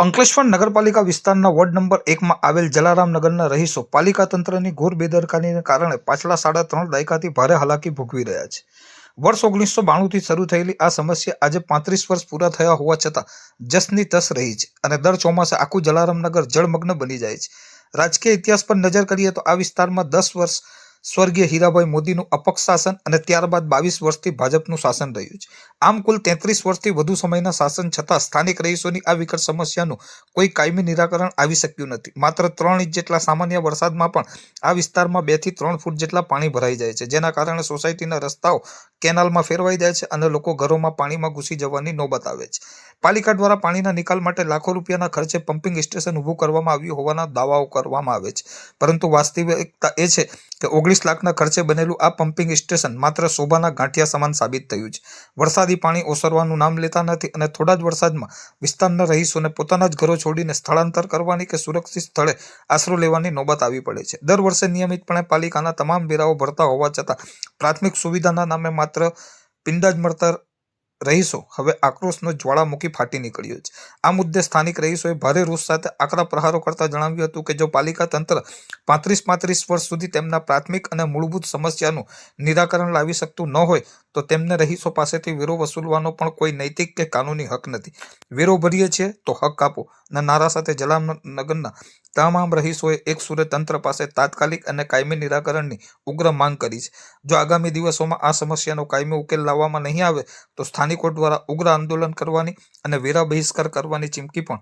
અંકલેશ્વર નગરપાલિકા વિસ્તારના ward number 1 માં આવેલ જલારામ નગરના રહીશો પાલિકા તંત્રની ઘોર બેદરકારીને કારણે પાછલા 3.5 દાયકાથી ભારે હાલાકી ભોગવી રહ્યા છે। વર્ષ 1992થી શરૂ થયેલી આ સમસ્યા આજે 35 વર્ષ પૂરા થયા હોવા છતાં જસની તસ રહી છે અને દર ચોમાસે આખું જલારામ નગર જળમગ્ન બની જાય છે। રાજકીય ઇતિહાસ પર નજર કરીએ તો આ વિસ્તારમાં 10 વર્ષ સ્વર્ગીય હીરાભાઈ મોદીનું અપક્ષ શાસન અને ત્યારબાદ 22 વર્ષથી ભાજપનું શાસન રહ્યું છે। આમ કુલ 33 વર્ષથી વધુ સમયના શાસન છતાં સ્થાનિક રહીશોની આ વિકટ સમસ્યાનું કોઈ કાયમી નિરાકરણ આવી શક્યું નથી। માત્ર 3 ઇંચ જેટલા સામાન્ય વરસાદમાં પણ આ વિસ્તારમાં 2 થી 3 ફૂટ જેટલા પાણી ભરાઈ જાય છે, જેના કારણે સોસાયટીના રસ્તાઓ કેનાલમાં ફેરવાઈ જાય છે અને લોકો ઘરોમાં પાણીમાં ઘૂસી જવાની નોબત આવે છે। પાલિકા દ્વારા પાણીના નિકાલ માટે લાખો રૂપિયાના ખર્ચે પમ્પિંગ સ્ટેશન ઊભું કરવામાં આવ્યું હોવાના દાવાઓ કરવામાં આવે છે, પરંતુ વાસ્તવિકતા એ છે કે 19 લાખના ખર્ચે બનેલું આ પમ્પિંગ સ્ટેશન માત્ર શોભાના ગાંઠિયા સમાન સાબિત થયું છે। વરસાદી પાણી ઓસરવાનું નામ લેતા નથી અને થોડા જ વરસાદમાં વિસ્તારના રહીશોને પોતાના જ ઘરો છોડીને સ્થળાંતર કરવાની કે સુરક્ષિત સ્થળે આશરો લેવાની નોબત આવી પડે છે। દર વર્ષે નિયમિતપણે પાલિકાના તમામ વેરાઓ ભરતા હોવા છતાં પ્રાથમિક સુવિધાના નામે માત્ર પિંડા જ મળતા રહીશો હવે આક્રોશનો જ્વાળામુખી ફાટી નીકળ્યો છે। આ મુદ્દે સ્થાનિક રહીશોએ ભારે રોષ સાથે આકરા પ્રહારો કરતા જણાવ્યું હતું કે જો પાલિકા તંત્ર 35 વર્ષ સુધી તેમના પ્રાથમિક અને મૂળભૂત સમસ્યાનું નિરાકરણ લાવી શકતું ન હોય તો તેમને રહીશો પાસેથી વેરો વસૂલવાનો પણ કોઈ નૈતિક કે કાનૂની હક નથી। વેરો ભરીએ છીએ તો હક આપો ના નારા સાથે જલારામનગરના તમામ રહીશોએ એક સુરે તંત્ર પાસે તાત્કાલિક અને કાયમી નિરાકરણની ઉગ્ર માંગ કરી છે। જો આગામી દિવસોમાં આ સમસ્યાનો કાયમી ઉકેલ લાવવામાં નહીં આવે તો સ્થાનિકો દ્વારા ઉગ્ર આંદોલન કરવાની અને વેરા બહિષ્કાર કરવાની ચીમકી પણ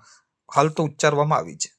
હાલ તો ઉચ્ચારવામાં આવી છે।